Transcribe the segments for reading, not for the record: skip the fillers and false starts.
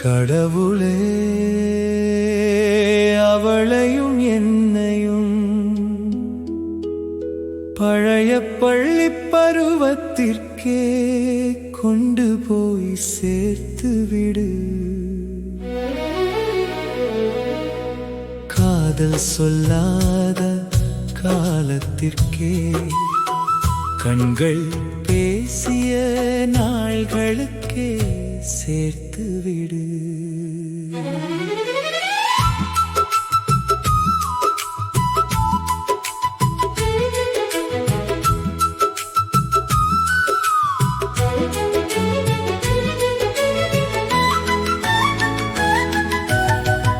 கடவுளே, அவளையும் என்னையும் பழைய பள்ளி பருவத்திற்கே கொண்டு போய் சேர்த்து விடு. காதல் சொல்லாத காலத்திற்கே கண்கள் பேசிய நாள்களுக்கே சேர்த்து விடு.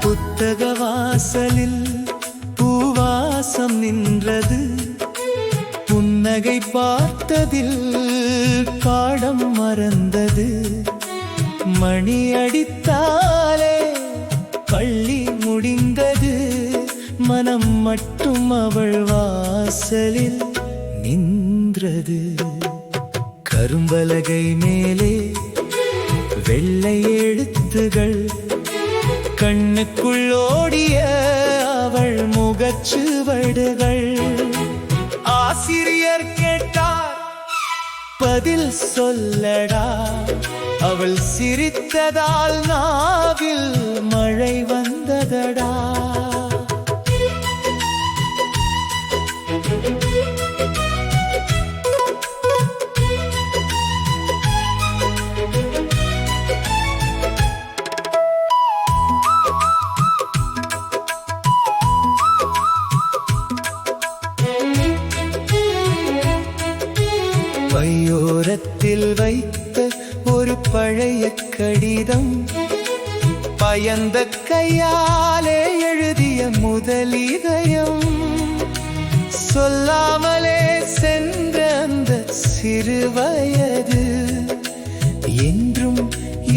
புத்தக வாசலில் பூவாசம் நின்றது, புன்னகை பார்த்ததில் பாடம் மறந்தது. மணி அடித்தாலே பள்ளி முடிந்தது, மனம் மட்டும் அவள் வாசலில் நின்றது. கரும்பலகை மேலே வெள்ளை எழுத்துகள், கண்ணுக்குள் ஓடிய அவள் முகச்சுவடுகள். ஆசிரியர் கேட்டார், பதில் சொல்லடா. அவள் சிரித்ததால் நாவில் மழை வந்ததடா. பையோரத்தில் வைத்த ஒரு பழைய கடிதம், பயந்த கையாலே எழுதிய முதல் இதயம். சொல்லாமலே சென்ற அந்த சிறு வயது என்றும்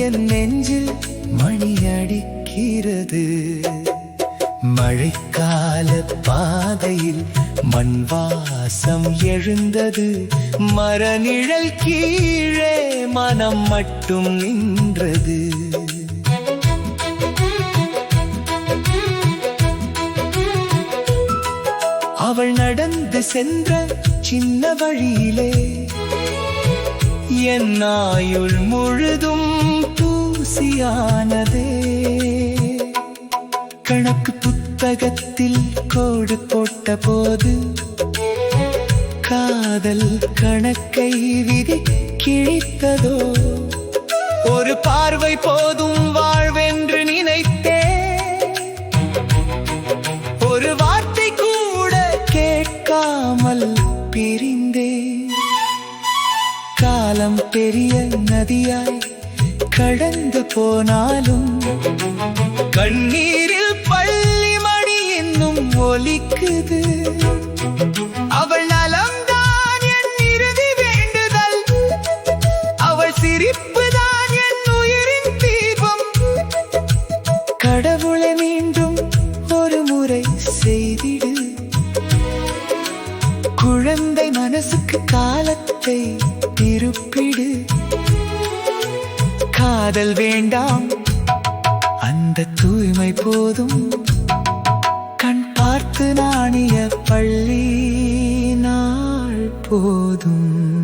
என் நெஞ்சில் மணி அடிக்கிறது. மழைக்கால பாதையில் மண் வாசம் எழுந்தது, மரநிழல் கீழே மனம் மட்டும் நின்றது. அவள் நடந்து சென்ற சின்ன வழியிலே என் ஆயுள் முழுதும் தூசியானதே. கணக்கு புத்தகத்தில் கோடு போட்ட போது காதல் கணக்கை விதி கிழித்ததோ. ஒரு பார்வை போதும் வாழ்வென்று நினைத்தே, ஒரு வார்த்தை கூட கேட்காமல் பிரிந்தே. காலம் பெரிய நதியாய் கடந்து போனாலும் கண்ணீரில் பள்ளி மணி இன்னும் ஒலிக்குது. அவள் நலம்தான் என் இறுதி வேண்டுதல், அவள் சிரிப்பு தான் என் உயிரின் தீபம். கடவுளை மீண்டும் ஒரு முறை செய்திடு, குழந்தை மனசுக்கு காலத்தை திருப்பிடு. காதல் வேண்டாம், அந்த தூய்மை போதும். கண் பார்த்து நாணிய பள்ளி நாள் போதும்.